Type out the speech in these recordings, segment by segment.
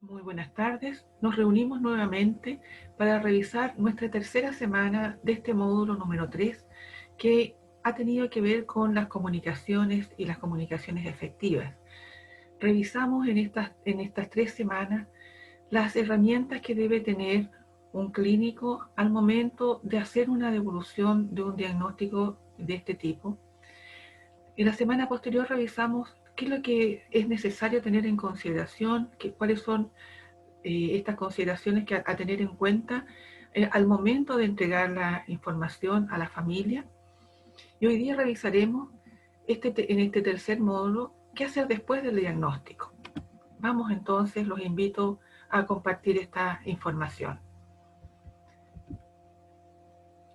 Muy buenas tardes. Nos reunimos nuevamente para revisar nuestra tercera semana de este módulo número 3, que ha tenido que ver con las comunicaciones y las comunicaciones efectivas. Revisamos en estas 3 semanas las herramientas que debe tener un clínico al momento de hacer una devolución de un diagnóstico de este tipo. En la semana posterior revisamos qué es lo que es necesario tener en consideración, cuáles son estas consideraciones que a tener en cuenta al momento de entregar la información a la familia. Y hoy día revisaremos en este tercer módulo qué hacer después del diagnóstico. Vamos entonces, los invito a compartir esta información.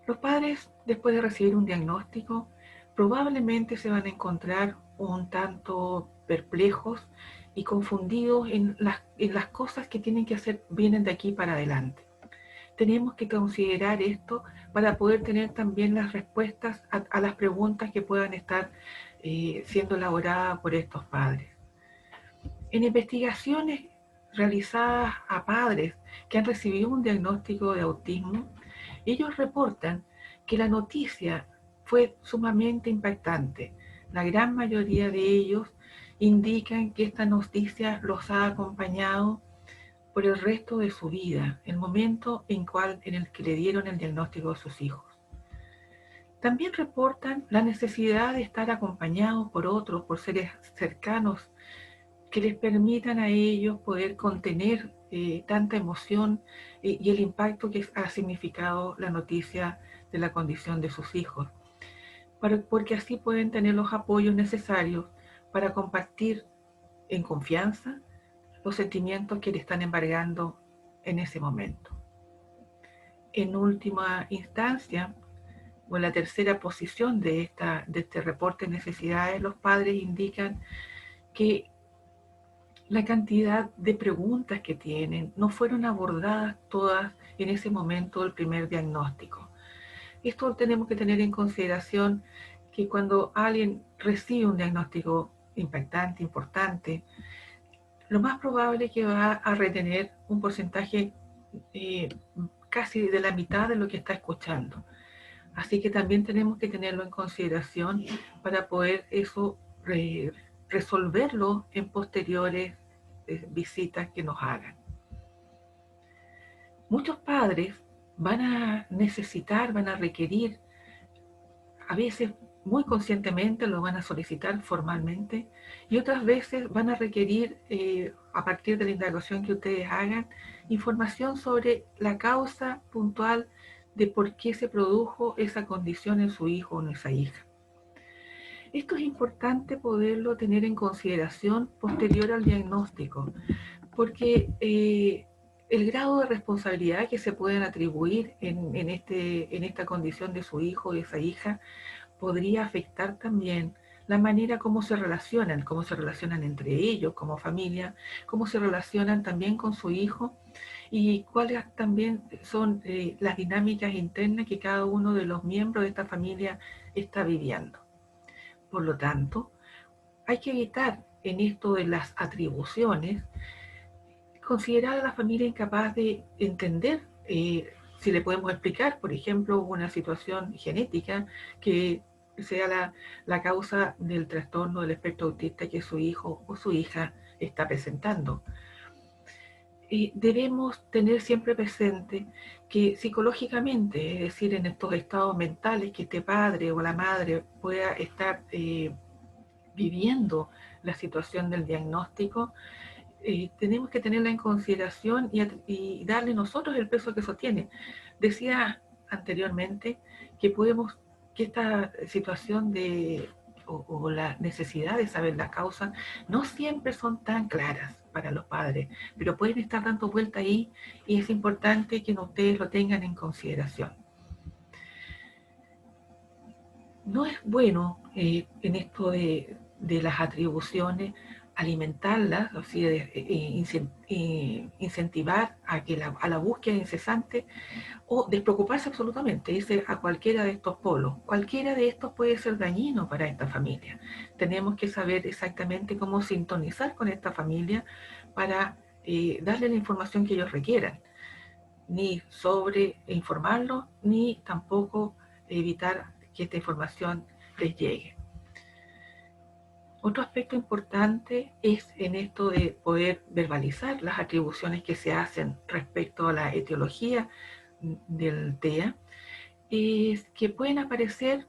Los padres, después de recibir un diagnóstico, probablemente se van a encontrar un tanto perplejos y confundidos en las cosas que tienen que hacer, vienen de aquí para adelante. Tenemos que considerar esto para poder tener también las respuestas a las preguntas que puedan estar siendo elaboradas por estos padres. En investigaciones realizadas a padres que han recibido un diagnóstico de autismo, ellos reportan que la noticia fue sumamente impactante. La gran mayoría de ellos indican que esta noticia los ha acompañado por el resto de su vida, el momento en el que le dieron el diagnóstico a sus hijos. También reportan la necesidad de estar acompañados por otros, por seres cercanos, que les permitan a ellos poder contener tanta emoción y el impacto que ha significado la noticia de la condición de sus hijos, porque así pueden tener los apoyos necesarios para compartir en confianza los sentimientos que le están embargando en ese momento. En última instancia, o en la tercera posición de este reporte de necesidades, los padres indican que la cantidad de preguntas que tienen no fueron abordadas todas en ese momento del primer diagnóstico. Esto tenemos que tener en consideración que cuando alguien recibe un diagnóstico impactante, importante, lo más probable es que va a retener un porcentaje casi de la mitad de lo que está escuchando. Así que también tenemos que tenerlo en consideración para poder eso resolverlo en posteriores visitas que nos hagan. Muchos padres van a necesitar, van a requerir, a veces muy conscientemente lo van a solicitar formalmente y otras veces van a requerir, a partir de la indagación que ustedes hagan, información sobre la causa puntual de por qué se produjo esa condición en su hijo o en esa hija. Esto es importante poderlo tener en consideración posterior al diagnóstico, porque el grado de responsabilidad que se pueden atribuir en esta condición de su hijo o de esa hija podría afectar también la manera como se relacionan entre ellos como familia, cómo se relacionan también con su hijo y cuáles también son las dinámicas internas que cada uno de los miembros de esta familia está viviendo. Por lo tanto, hay que evitar en esto de las atribuciones considerar a la familia incapaz de entender si le podemos explicar, por ejemplo, una situación genética que sea la causa del trastorno del espectro autista que su hijo o su hija está presentando. Debemos tener siempre presente que psicológicamente, es decir, en estos estados mentales que este padre o la madre pueda estar viviendo la situación del diagnóstico, tenemos que tenerla en consideración y darle nosotros el peso que eso tiene. Decía anteriormente que esta situación o la necesidad de saber la causa no siempre son tan claras para los padres, pero pueden estar dando vuelta ahí y es importante que ustedes lo tengan en consideración. No es bueno en esto de las atribuciones alimentarlas, así incentivar a la búsqueda incesante o despreocuparse absolutamente, irse a cualquiera de estos polos. Cualquiera de estos puede ser dañino para esta familia. Tenemos que saber exactamente cómo sintonizar con esta familia para darle la información que ellos requieran, ni sobre informarlos, ni tampoco evitar que esta información les llegue. Otro aspecto importante es en esto de poder verbalizar las atribuciones que se hacen respecto a la etiología del TEA, es que pueden aparecer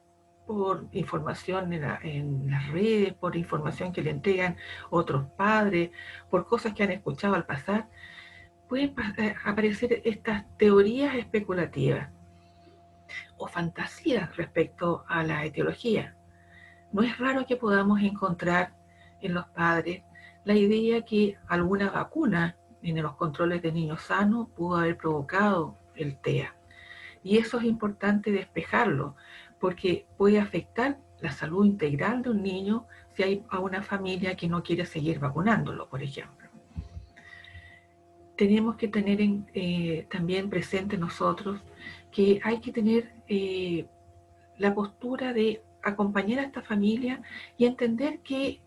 por información en las redes, por información que le entregan otros padres, por cosas que han escuchado al pasar. Pueden aparecer estas teorías especulativas o fantasías respecto a la etiología. No es raro que podamos encontrar en los padres la idea que alguna vacuna en los controles de niños sanos pudo haber provocado el TEA. Y eso es importante despejarlo, porque puede afectar la salud integral de un niño si hay a una familia que no quiere seguir vacunándolo, por ejemplo. Tenemos que tener también presente nosotros que hay que tener la postura de acompañar a esta familia y entender que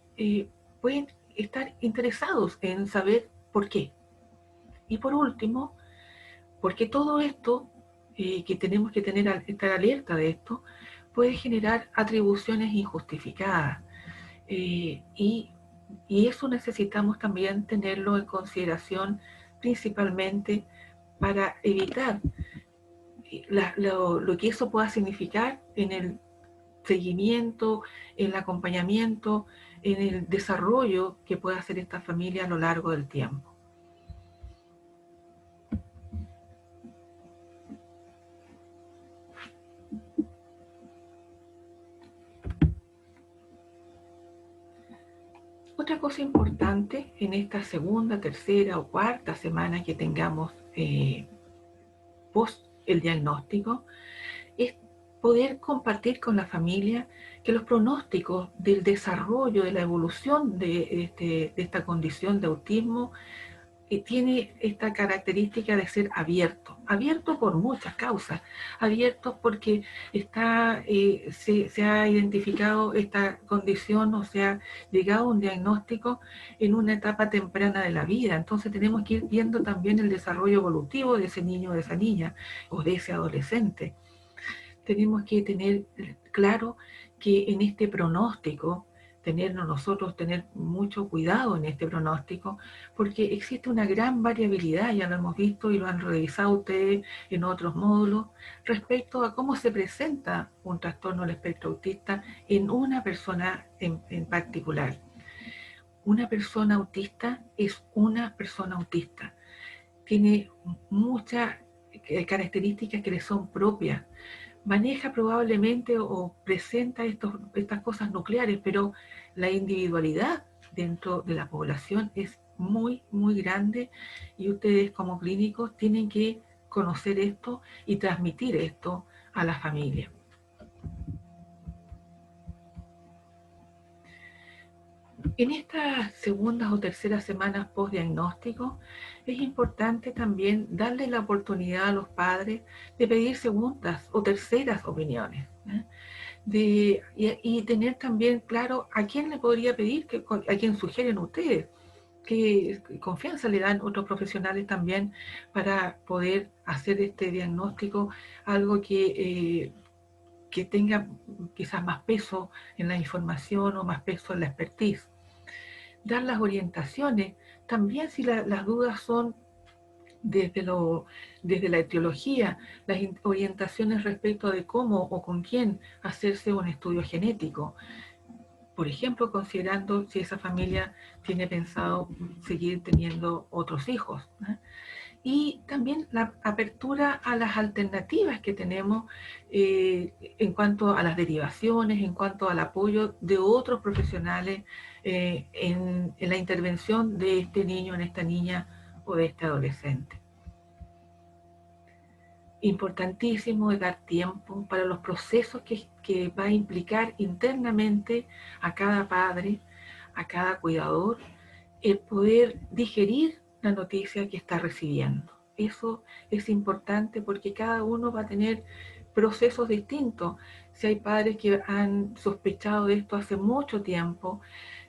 pueden estar interesados en saber por qué. Y por último, porque todo esto que tenemos que estar alerta de esto, puede generar atribuciones injustificadas. Y eso necesitamos también tenerlo en consideración, principalmente para evitar lo que eso pueda significar en el seguimiento, en el acompañamiento, en el desarrollo que pueda hacer esta familia a lo largo del tiempo. Otra cosa importante en esta segunda, tercera o cuarta semana que tengamos post el diagnóstico es poder compartir con la familia que los pronósticos del desarrollo, de la evolución de esta condición de autismo tiene esta característica de ser abierto por muchas causas, abierto porque se ha identificado esta condición o se ha llegado a un diagnóstico en una etapa temprana de la vida, entonces tenemos que ir viendo también el desarrollo evolutivo de ese niño o de esa niña o de ese adolescente. Tenemos que tener claro que en este pronóstico, tener mucho cuidado en este pronóstico, porque existe una gran variabilidad, ya lo hemos visto y lo han revisado ustedes en otros módulos, respecto a cómo se presenta un trastorno del espectro autista en una persona en particular. Una persona autista es una persona autista. Tiene muchas características que le son propias, maneja probablemente o presenta estas cosas nucleares, pero la individualidad dentro de la población es muy, muy grande y ustedes como clínicos tienen que conocer esto y transmitir esto a la familia. En estas segundas o terceras semanas post-diagnóstico, es importante también darle la oportunidad a los padres de pedir segundas o terceras opiniones, ¿eh? Y tener también claro a quién le podría pedir, a quién sugieren ustedes, qué confianza le dan otros profesionales también para poder hacer este diagnóstico, algo que tenga quizás más peso en la información o más peso en la expertise. Dar las orientaciones, también si las dudas son desde la etiología, las orientaciones respecto de cómo o con quién hacerse un estudio genético. Por ejemplo, considerando si esa familia tiene pensado seguir teniendo otros hijos, ¿eh? Y también la apertura a las alternativas que tenemos en cuanto a las derivaciones, en cuanto al apoyo de otros profesionales en la intervención de este niño, en esta niña o de este adolescente. Importantísimo es dar tiempo para los procesos que va a implicar internamente a cada padre, a cada cuidador el poder digerir la noticia que está recibiendo. Eso es importante porque cada uno va a tener procesos distintos. Si hay padres que han sospechado de esto hace mucho tiempo,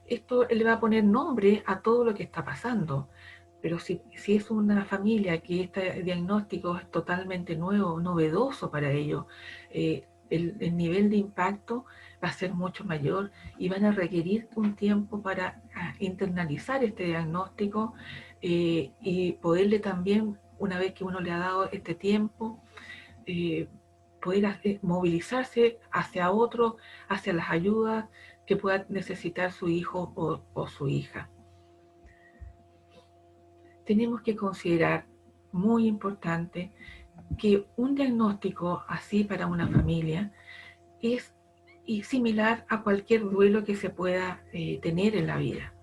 esto le va a poner nombre a todo lo que está pasando. Pero si es una familia que este diagnóstico es totalmente nuevo, novedoso para ellos, el nivel de impacto va a ser mucho mayor y van a requerir un tiempo para internalizar este diagnóstico y poderle también, una vez que uno le ha dado este tiempo, eh, poder movilizarse hacia otro, hacia las ayudas que pueda necesitar su hijo o su hija. Tenemos que considerar, muy importante, que un diagnóstico así para una familia es similar a cualquier duelo que se pueda tener en la vida.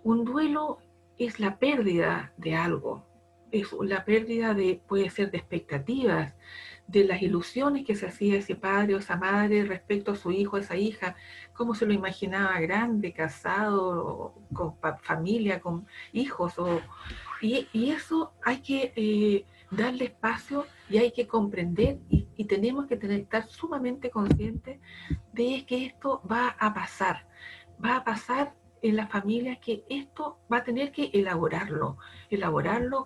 Un duelo es la pérdida de algo, es la pérdida puede ser de expectativas, de las ilusiones que se hacía ese padre o esa madre respecto a su hijo o esa hija, cómo se lo imaginaba grande, casado, con familia, con hijos. Y eso hay que darle espacio y hay que comprender y tenemos que estar sumamente conscientes de que esto va a pasar en las familias, que esto va a tener que elaborarlo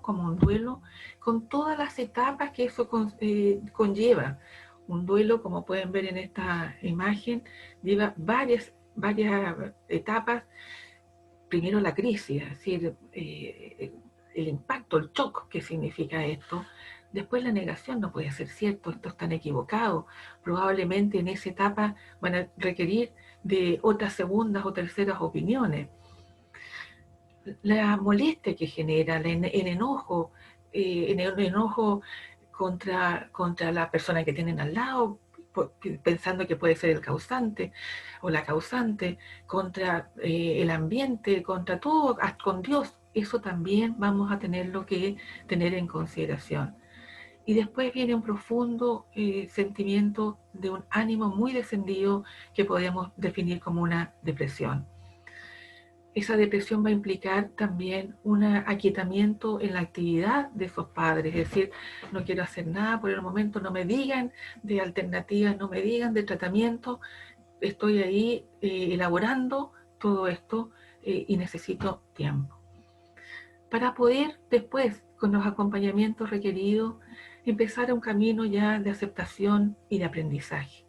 como un duelo con todas las etapas que eso conlleva. Un duelo, como pueden ver en esta imagen, lleva varias etapas. Primero la crisis, es decir, el impacto, el shock que significa esto. Después la negación, no puede ser cierto, esto están equivocados. Probablemente en esa etapa van a requerir de otras segundas o terceras opiniones. La molestia que genera, el enojo, el enojo contra la persona que tienen al lado, pensando que puede ser el causante o la causante, contra el ambiente, contra todo, con Dios. Eso también vamos a tenerlo que tener en consideración. Y después viene un profundo sentimiento de un ánimo muy descendido que podemos definir como una depresión. Esa depresión va a implicar también un aquietamiento en la actividad de esos padres, es decir, no quiero hacer nada por el momento, no me digan de alternativas, no me digan de tratamiento, estoy ahí elaborando todo esto y necesito tiempo. Para poder después, con los acompañamientos requeridos, empezar un camino ya de aceptación y de aprendizaje.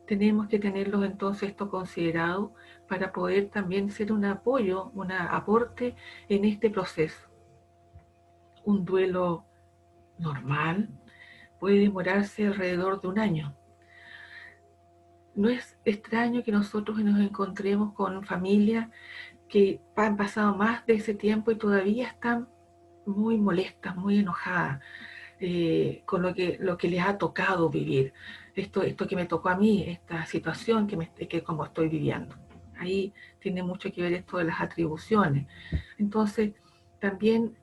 Tenemos que tenerlos entonces esto considerado para poder también ser un apoyo, un aporte en este proceso. Un duelo normal puede demorarse alrededor de un año. No es extraño que nosotros nos encontremos con familias que han pasado más de ese tiempo y todavía están muy molestas, muy enojadas con lo que les ha tocado vivir. Esto que me tocó a mí, esta situación que como estoy viviendo. Ahí tiene mucho que ver esto de las atribuciones. Entonces, también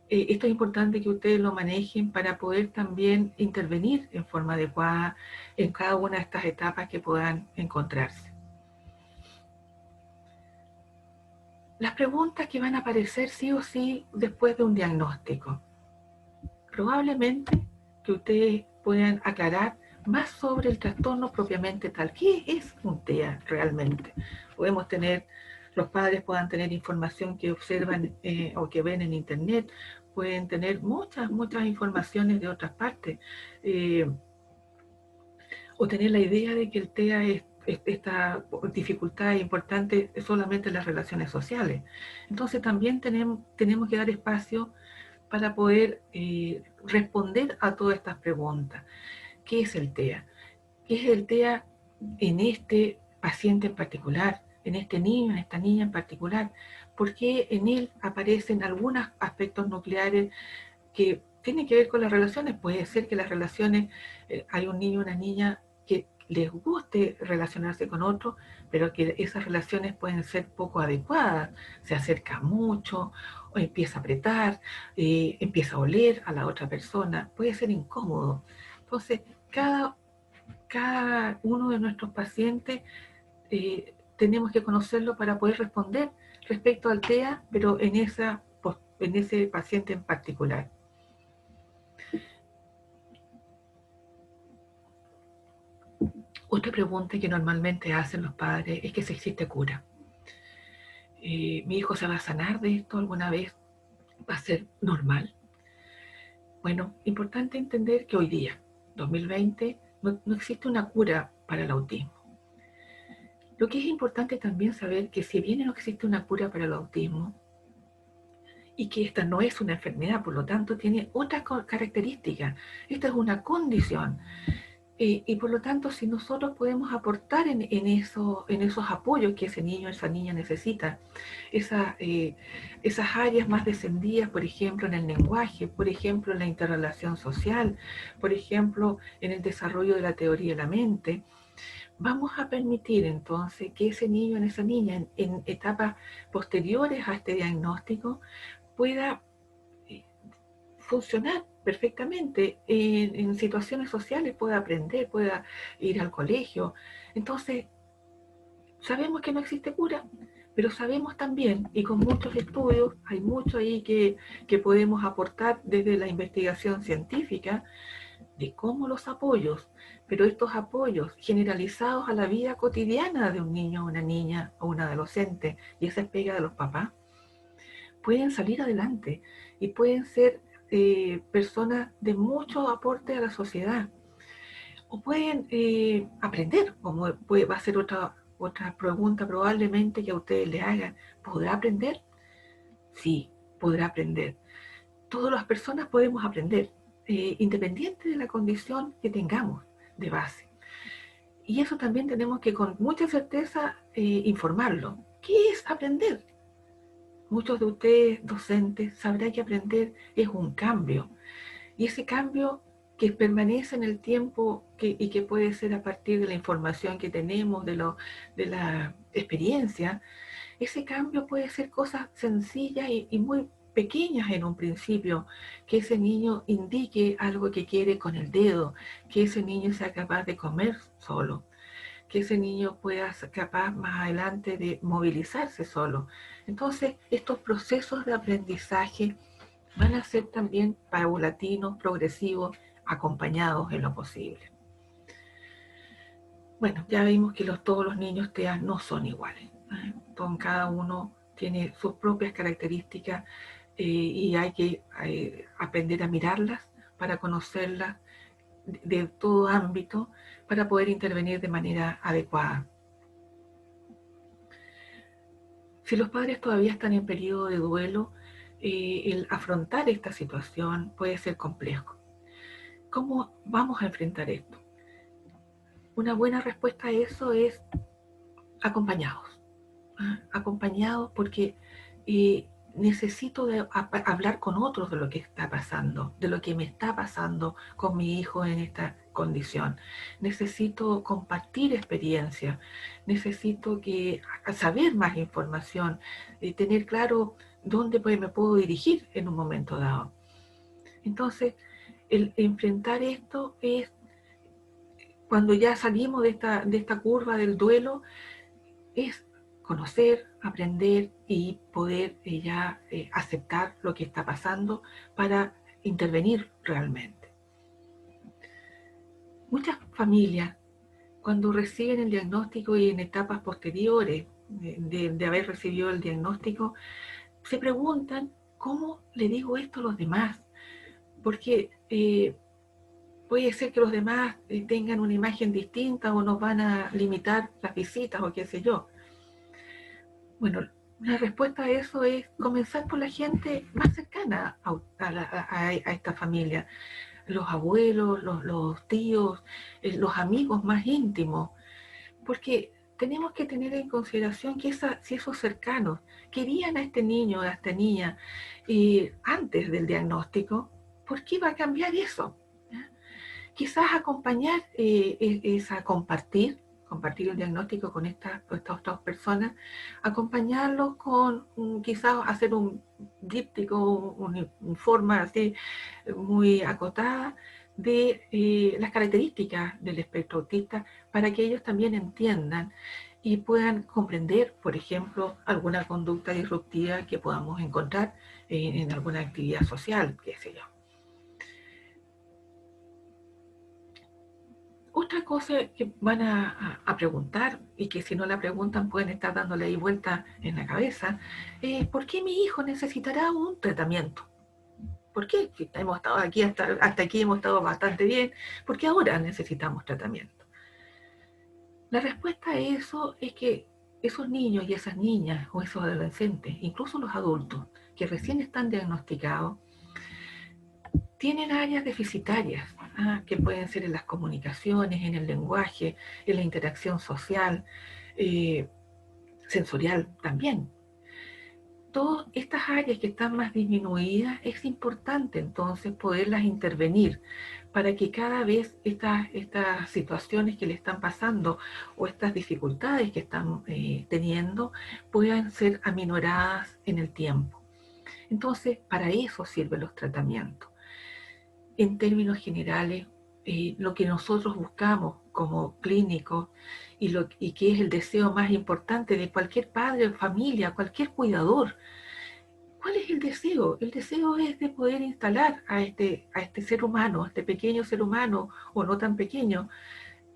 esto es importante que ustedes lo manejen para poder también intervenir en forma adecuada en cada una de estas etapas que puedan encontrarse. Las preguntas que van a aparecer sí o sí después de un diagnóstico. Probablemente que ustedes puedan aclarar más sobre el trastorno propiamente tal. ¿Qué es un TEA realmente? Podemos tener, los padres puedan tener información que observan o que ven en internet, pueden tener muchas informaciones de otras partes, o tener la idea de que el TEA es esta dificultad importante solamente en las relaciones sociales. Entonces también tenemos que dar espacio para poder responder a todas estas preguntas. ¿Qué es el TEA? ¿Qué es el TEA en este paciente en particular, en este niño, en esta niña en particular? ¿Por qué en él aparecen algunos aspectos nucleares que tienen que ver con las relaciones? Puede ser que las relaciones, hay un niño o una niña que les guste relacionarse con otro, pero que esas relaciones pueden ser poco adecuadas. Se acerca mucho, o empieza a apretar, empieza a oler a la otra persona, puede ser incómodo. Entonces, cada uno de nuestros pacientes tenemos que conocerlo para poder responder respecto al TEA, pero en ese paciente en particular. Otra pregunta que normalmente hacen los padres es que si existe cura. ¿Mi hijo se va a sanar de esto alguna vez? ¿Va a ser normal? Bueno, importante entender que hoy día, 2020, no existe una cura para el autismo. Lo que es importante también saber que si bien no existe una cura para el autismo y que esta no es una enfermedad, por lo tanto tiene otras características, esta es una condición. Y por lo tanto, si nosotros podemos aportar en esos apoyos que ese niño o esa niña necesita, esas áreas más descendidas, por ejemplo, en el lenguaje, por ejemplo, en la interrelación social, por ejemplo, en el desarrollo de la teoría de la mente, vamos a permitir entonces que ese niño o esa niña en etapas posteriores a este diagnóstico pueda funcionar perfectamente en situaciones sociales, pueda aprender, pueda ir al colegio. Entonces, sabemos que no existe cura, pero sabemos también, y con muchos estudios, hay mucho ahí que podemos aportar desde la investigación científica, de cómo los apoyos, pero estos apoyos generalizados a la vida cotidiana de un niño, una niña o un adolescente, y esa es pega de los papás, pueden salir adelante y pueden ser personas de mucho aporte a la sociedad. O pueden aprender, como va a ser otra pregunta probablemente que a ustedes le hagan. ¿Podrá aprender? Sí, podrá aprender. Todas las personas podemos aprender, independiente de la condición que tengamos de base. Y eso también tenemos que con mucha certeza informarlo. ¿Qué es aprender? Muchos de ustedes, docentes, sabrán que aprender es un cambio. Y ese cambio que permanece en el tiempo y que puede ser a partir de la información que tenemos, de la experiencia, ese cambio puede ser cosas sencillas y muy pequeñas en un principio, que ese niño indique algo que quiere con el dedo, que ese niño sea capaz de comer solo, que ese niño pueda ser capaz más adelante de movilizarse solo. Entonces, estos procesos de aprendizaje van a ser también paulatinos, progresivos, acompañados en lo posible. Bueno, ya vimos que todos los niños TEA no son iguales. Cada uno tiene sus propias características y hay que aprender a mirarlas para conocerlas de todo ámbito para poder intervenir de manera adecuada. Si los padres todavía están en periodo de duelo, el afrontar esta situación puede ser complejo. ¿Cómo vamos a enfrentar esto? Una buena respuesta a eso es acompañados. Acompañados porque necesito hablar con otros de lo que está pasando, de lo que me está pasando con mi hijo en esta condición. Necesito compartir experiencias, necesito saber más información, tener claro dónde me puedo dirigir en un momento dado. Entonces, el enfrentar esto es cuando ya salimos de esta curva del duelo, es conocer, aprender y poder ya aceptar lo que está pasando para intervenir realmente. Muchas familias, cuando reciben el diagnóstico y en etapas posteriores de haber recibido el diagnóstico, se preguntan, ¿cómo le digo esto a los demás? Porque puede ser que los demás tengan una imagen distinta o nos van a limitar las visitas o qué sé yo. Bueno, la respuesta a eso es comenzar por la gente más cercana a esta familia, los abuelos, los tíos, los amigos más íntimos, porque tenemos que tener en consideración que si esos cercanos querían a este niño o a esta niña antes del diagnóstico, ¿por qué va a cambiar eso? Quizás acompañar compartir el diagnóstico con estas dos personas, acompañarlos con quizás hacer un díptico, una forma así muy acotada de las características del espectro autista para que ellos también entiendan y puedan comprender, por ejemplo, alguna conducta disruptiva que podamos encontrar en alguna actividad social, qué sé yo. Otra cosa que van a preguntar y que si no la preguntan pueden estar dándole ahí vuelta en la cabeza, ¿por qué mi hijo necesitará un tratamiento? ¿Por qué? Si hemos estado aquí hasta aquí hemos estado bastante bien, ¿por qué ahora necesitamos tratamiento? La respuesta a eso es que esos niños y esas niñas o esos adolescentes, incluso los adultos que recién están diagnosticados, tienen áreas deficitarias, que pueden ser en las comunicaciones, en el lenguaje, en la interacción social, eh, sensorial también. Todas estas áreas que están más disminuidas, es importante entonces poderlas intervenir para que cada vez estas situaciones que le están pasando o estas dificultades que están teniendo puedan ser aminoradas en el tiempo. Entonces, para eso sirven los tratamientos. En términos generales, lo que nosotros buscamos como clínicos y que es el deseo más importante de cualquier padre o familia, cualquier cuidador. ¿Cuál es el deseo? El deseo es de poder instalar a este ser humano, a este pequeño ser humano o no tan pequeño,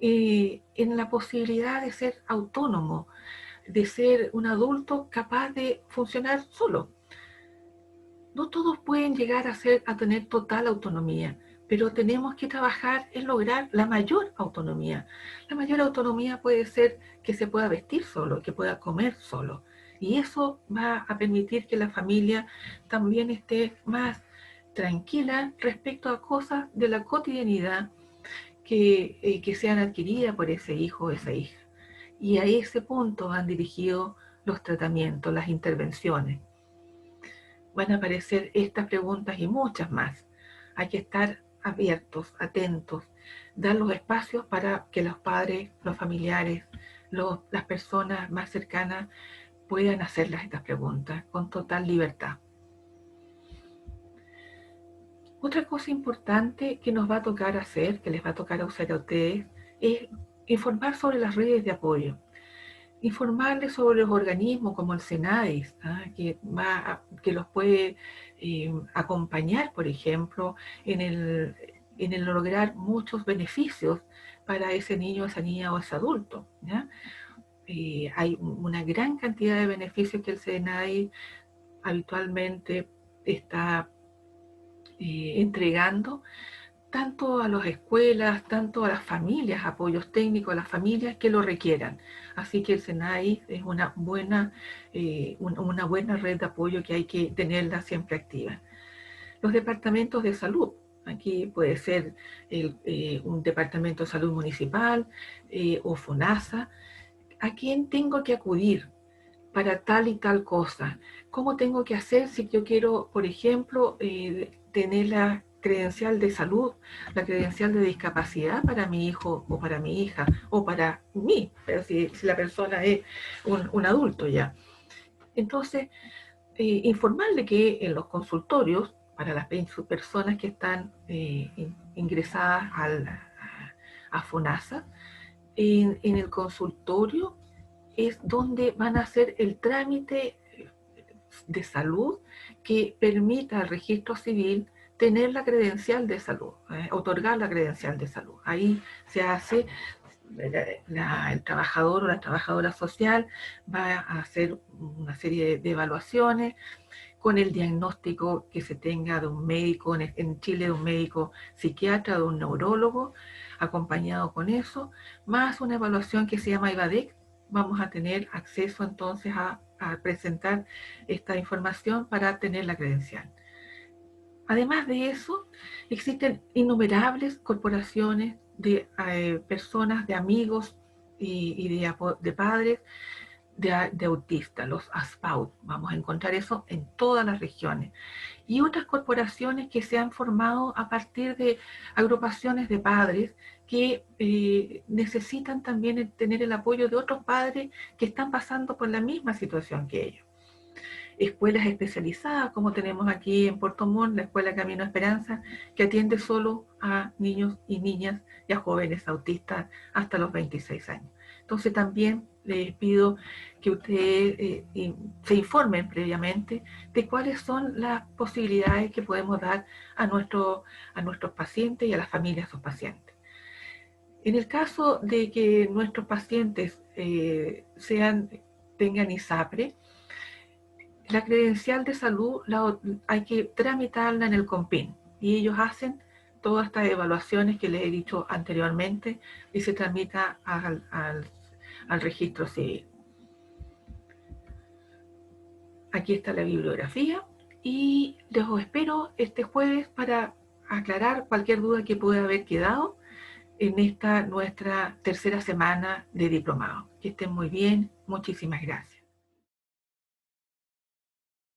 en la posibilidad de ser autónomo, de ser un adulto capaz de funcionar solo. No todos pueden llegar a tener total autonomía, pero tenemos que trabajar en lograr la mayor autonomía. La mayor autonomía puede ser que se pueda vestir solo, que pueda comer solo. Y eso va a permitir que la familia también esté más tranquila respecto a cosas de la cotidianidad que sean adquiridas por ese hijo o esa hija. Y a ese punto han dirigido los tratamientos, las intervenciones. Van a aparecer estas preguntas y muchas más. Hay que estar abiertos, atentos, dar los espacios para que los padres, los familiares, las personas más cercanas puedan hacerlas estas preguntas con total libertad. Otra cosa importante que nos va a tocar hacer, que les va a tocar usar a ustedes, es informar sobre las redes de apoyo. Informarles sobre los organismos como el SENADIS, que los puede acompañar, por ejemplo, en el lograr muchos beneficios para ese niño, esa niña o ese adulto. ¿Ya? Hay una gran cantidad de beneficios que el SENADIS habitualmente está entregando tanto a las escuelas, tanto a las familias, apoyos técnicos a las familias que lo requieran. Así que el SENADIS es una buena red de apoyo que hay que tenerla siempre activa. Los departamentos de salud, aquí puede ser un departamento de salud municipal o FONASA. ¿A quién tengo que acudir para tal y tal cosa? ¿Cómo tengo que hacer si yo quiero, por ejemplo, tener la credencial de salud, la credencial de discapacidad para mi hijo o para mi hija o para mí, pero si la persona es un adulto ya? Entonces, informarle que en los consultorios, para las personas que están ingresadas a FONASA, en el consultorio es donde van a hacer el trámite de salud que permita al registro civil tener la credencial de salud, otorgar la credencial de salud. Ahí se hace, el trabajador o la trabajadora social va a hacer una serie de evaluaciones con el diagnóstico que se tenga de un médico, en Chile de un médico psiquiatra, de un neurólogo, acompañado con eso, más una evaluación que se llama IVADEC. Vamos a tener acceso entonces a presentar esta información para tener la credencial. Además de eso, existen innumerables corporaciones de personas, de amigos y de padres de autistas, los ASPAUT. Vamos a encontrar eso en todas las regiones. Y otras corporaciones que se han formado a partir de agrupaciones de padres que necesitan también tener el apoyo de otros padres que están pasando por la misma situación que ellos. escuelas especializadas, como tenemos aquí en Puerto Montt, la Escuela Camino Esperanza, que atiende solo a niños y niñas y a jóvenes autistas hasta los 26 años. Entonces también les pido que ustedes se informen previamente de cuáles son las posibilidades que podemos dar a nuestros pacientes y a las familias de sus pacientes. En el caso de que nuestros pacientes tengan ISAPRE, la credencial de salud hay que tramitarla en el COMPIN y ellos hacen todas estas evaluaciones que les he dicho anteriormente y se tramita al registro civil. Aquí está la bibliografía y los espero este jueves para aclarar cualquier duda que pueda haber quedado en esta nuestra tercera semana de diplomado. Que estén muy bien. Muchísimas gracias.